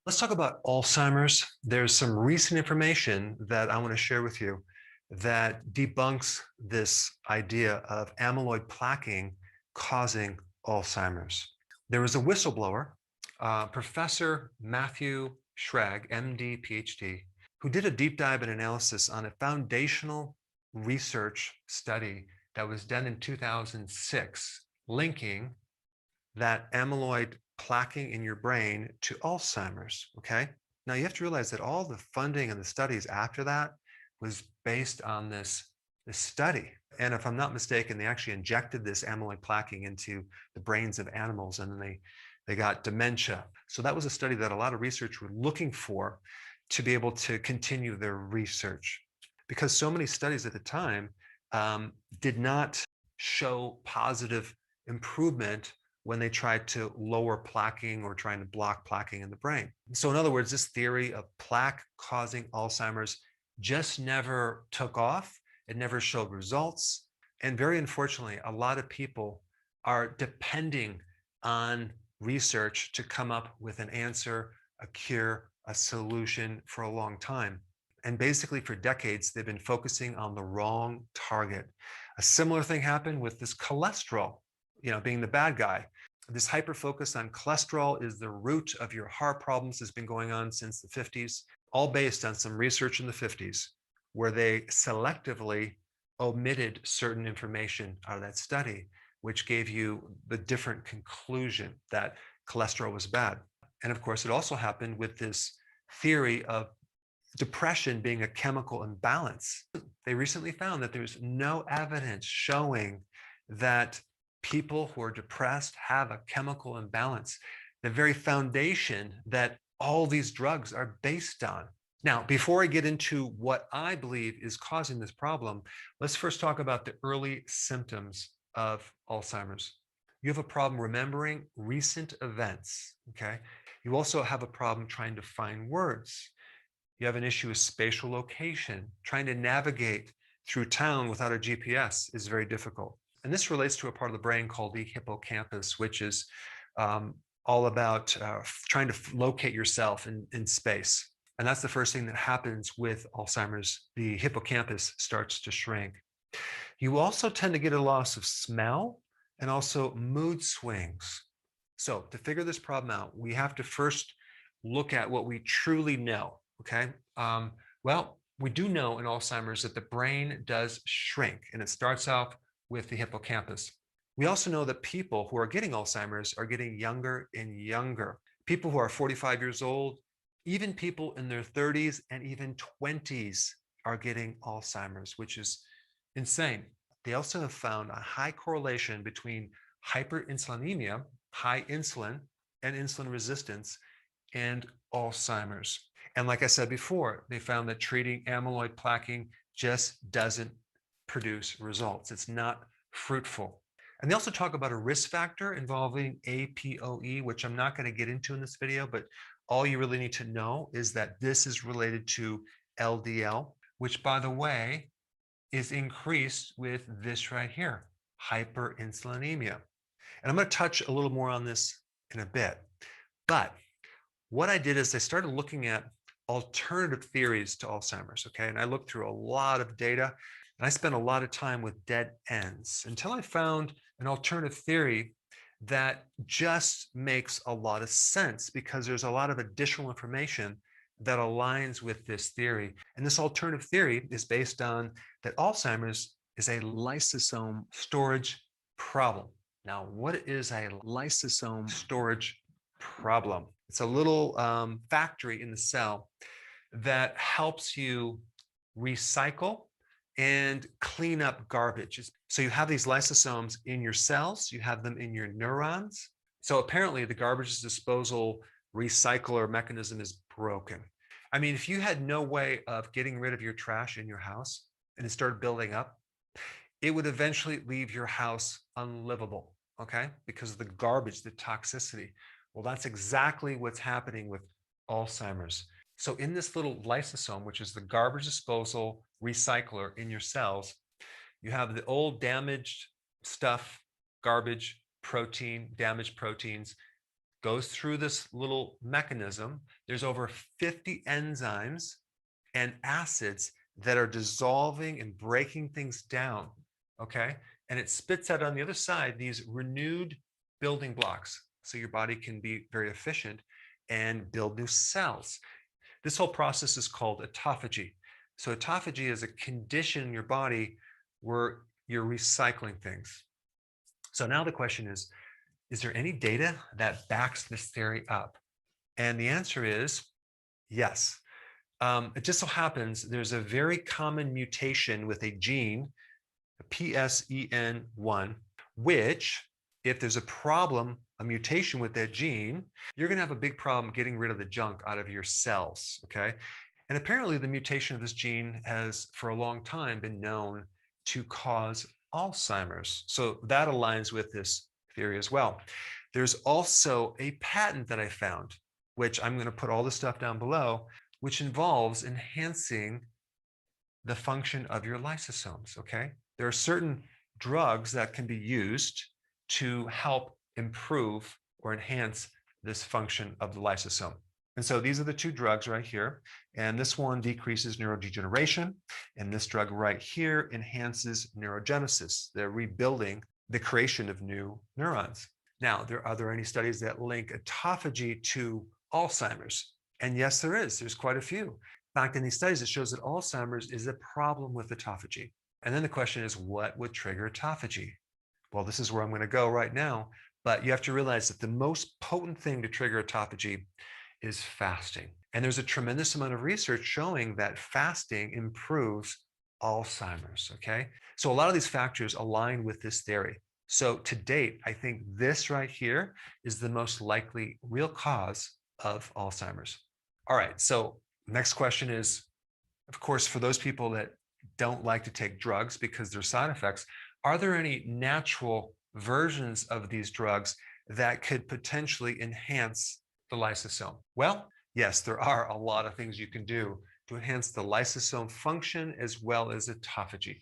Let's talk about Alzheimer's. There's some recent information that I want to share with you that debunks this idea of amyloid plaquing causing Alzheimer's. There was a whistleblower, Professor Matthew Schrag, MD, PhD, who did a deep dive and analysis on a foundational research study that was done in 2006, linking that amyloid plaquing in your brain to Alzheimer's, okay? Now you have to realize that all the funding and the studies after that was based on this study. And if I'm not mistaken, they actually injected this amyloid plaquing into the brains of animals, and then they got dementia. So that was a study that a lot of research were looking for to be able to continue their research. Because so many studies at the time did not show positive improvement when they tried to lower plaquing or trying to block plaquing in the brain. So in other words, this theory of plaque causing Alzheimer's just never took off. It never showed results. And very unfortunately, a lot of people are depending on research to come up with an answer, a cure, a solution for a long time. And basically for decades, they've been focusing on the wrong target. A similar thing happened with this cholesterol, being the bad guy. This hyper focus on cholesterol is the root of your heart problems has been going on since the 50s, all based on some research in the 50s, where they selectively omitted certain information out of that study, which gave you the different conclusion that cholesterol was bad. And of course, it also happened with this theory of depression being a chemical imbalance. They recently found that there's no evidence showing that people who are depressed have a chemical imbalance, the very foundation that all these drugs are based on. Now, before I get into what I believe is causing this problem, let's first talk about the early symptoms of Alzheimer's. You have a problem remembering recent events, okay? You also have a problem trying to find words. You have an issue with spatial location. Trying to navigate through town without a GPS is very difficult. And this relates to a part of the brain called the hippocampus, which is all about trying to locate yourself in space. And that's the first thing that happens with Alzheimer's. The hippocampus starts to shrink. You also tend to get a loss of smell and also mood swings. So to figure this problem out, we have to first look at what we truly know. Okay. Well, we do know in Alzheimer's that the brain does shrink, and it starts off with the hippocampus. We also know that people who are getting Alzheimer's are getting younger and younger. People who are 45 years old, even people in their 30s and even 20s are getting Alzheimer's, which is insane. They also have found a high correlation between hyperinsulinemia, high insulin, and insulin resistance, and Alzheimer's. And like I said before, they found that treating amyloid plaquing just doesn't produce results. It's not fruitful. And they also talk about a risk factor involving APOE, which I'm not going to get into in this video, but all you really need to know is that this is related to LDL, which, by the way, is increased with this right here, hyperinsulinemia. And I'm going to touch a little more on this in a bit. But what I did is I started looking at alternative theories to Alzheimer's, okay? And I looked through a lot of data, and I spent a lot of time with dead ends until I found an alternative theory that just makes a lot of sense because there's a lot of additional information that aligns with this theory. And this alternative theory is based on that Alzheimer's is a lysosome storage problem. Now, what is a lysosome storage problem? It's a little factory in the cell that helps you recycle and clean up garbage. So you have these lysosomes in your cells, you have them in your neurons. So apparently the garbage disposal recycler mechanism is broken. I mean, if you had no way of getting rid of your trash in your house and it started building up, it would eventually leave your house unlivable, okay? Because of the garbage, the toxicity. Well, that's exactly what's happening with Alzheimer's. So in this little lysosome, which is the garbage disposal recycler in your cells, you have the old damaged stuff, garbage, protein, damaged proteins, goes through this little mechanism. There's over 50 enzymes and acids that are dissolving and breaking things down, okay? And it spits out on the other side these renewed building blocks so your body can be very efficient and build new cells. This whole process is called autophagy. So autophagy is a condition in your body where you're recycling things. So now the question is there any data that backs this theory up? And the answer is yes. It just so happens there's a very common mutation with a gene, PSEN1, which, if there's a problem, a mutation with that gene, you're going to have a big problem getting rid of the junk out of your cells, okay? And apparently the mutation of this gene has, for a long time, been known to cause Alzheimer's. So that aligns with this theory as well. There's also a patent that I found, which I'm going to put all the stuff down below, which involves enhancing the function of your lysosomes, okay? There are certain drugs that can be used to help improve or enhance this function of the lysosome. And so these are the two drugs right here. And this one decreases neurodegeneration. And this drug right here enhances neurogenesis. They're rebuilding the creation of new neurons. Now, are there any studies that link autophagy to Alzheimer's? And yes, there is. There's quite a few. In fact, in these studies, it shows that Alzheimer's is a problem with autophagy. And then the question is, what would trigger autophagy? Well, this is where I'm going to go right now. But you have to realize that the most potent thing to trigger autophagy is fasting. And there's a tremendous amount of research showing that fasting improves Alzheimer's, okay? So a lot of these factors align with this theory. So to date, I think this right here is the most likely real cause of Alzheimer's. All right, so next question is, of course, for those people that don't like to take drugs because there's side effects, are there any natural versions of these drugs that could potentially enhance the lysosome? Well, yes, there are a lot of things you can do to enhance the lysosome function as well as autophagy.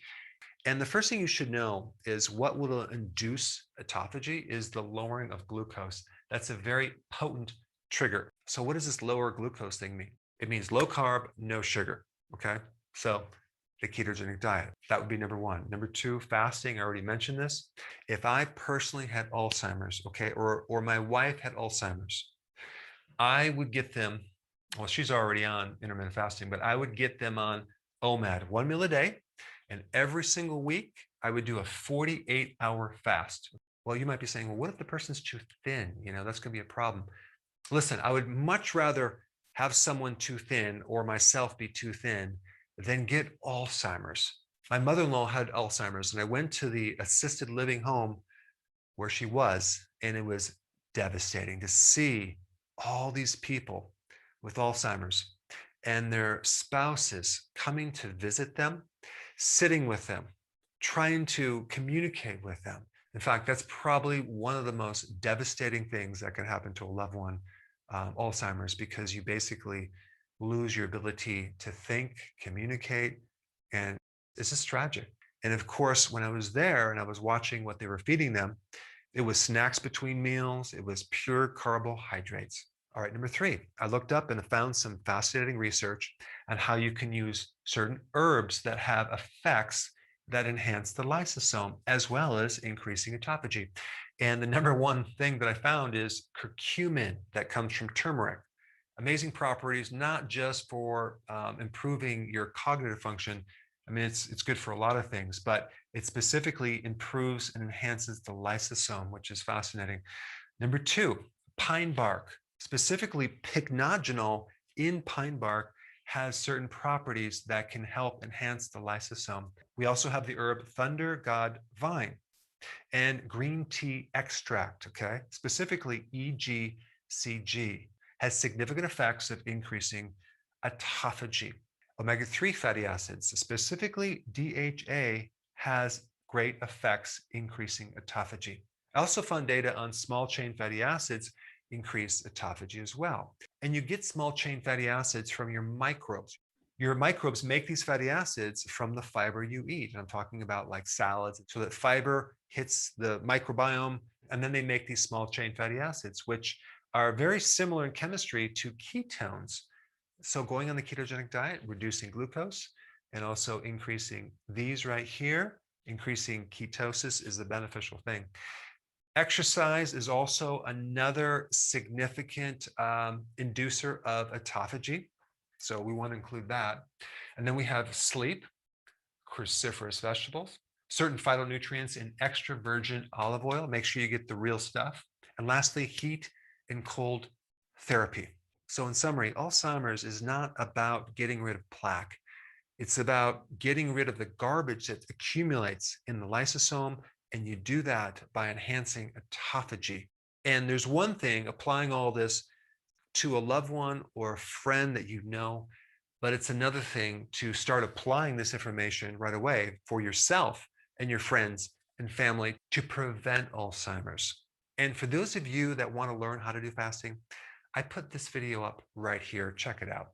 And the first thing you should know is what will induce autophagy is the lowering of glucose. That's a very potent trigger. So what does this lower glucose thing mean? It means low carb, no sugar, okay? So the ketogenic diet, that would be number one. Number two, fasting, I already mentioned this. If I personally had Alzheimer's, okay, or my wife had Alzheimer's, I would get them, well, she's already on intermittent fasting, but I would get them on OMAD, 1 meal a day. And every single week, I would do a 48-hour fast. Well, you might be saying, well, what if the person's too thin? You know, that's going to be a problem. Listen, I would much rather have someone too thin or myself be too thin than get Alzheimer's. My mother-in-law had Alzheimer's, and I went to the assisted living home where she was, and it was devastating to see all these people with Alzheimer's and their spouses coming to visit them, sitting with them, trying to communicate with them. In fact, that's probably one of the most devastating things that can happen to a loved one, Alzheimer's, because you basically lose your ability to think, communicate, and it's just tragic. And of course, when I was there and I was watching what they were feeding them, it was snacks between meals, it was pure carbohydrates. All right, number three, I looked up and I found some fascinating research on how you can use certain herbs that have effects that enhance the lysosome, as well as increasing autophagy. And the number one thing that I found is curcumin that comes from turmeric. Amazing properties, not just for improving your cognitive function. I mean, it's good for a lot of things, but it specifically improves and enhances the lysosome, which is fascinating. Number two, pine bark, specifically pycnogenol in pine bark has certain properties that can help enhance the lysosome. We also have the herb thunder god vine and green tea extract, okay? Specifically EGCG has significant effects of increasing autophagy. Omega-3 fatty acids, specifically DHA, has great effects increasing autophagy. I also found data on small chain fatty acids increase autophagy as well. And you get small chain fatty acids from your microbes. Your microbes make these fatty acids from the fiber you eat. And I'm talking about like salads, so that fiber hits the microbiome, and then they make these small chain fatty acids, which are very similar in chemistry to ketones. So going on the ketogenic diet, reducing glucose, and also increasing these right here, increasing ketosis is the beneficial thing. Exercise is also another significant inducer of autophagy. So we want to include that. And then we have sleep, cruciferous vegetables, certain phytonutrients in extra virgin olive oil. Make sure you get the real stuff. And lastly, heat and cold therapy. So in summary, Alzheimer's is not about getting rid of plaque. It's about getting rid of the garbage that accumulates in the lysosome, and you do that by enhancing autophagy. And there's one thing, applying all this to a loved one or a friend that you know, but it's another thing to start applying this information right away for yourself and your friends and family to prevent Alzheimer's. And for those of you that want to learn how to do fasting, I put this video up right here. Check it out.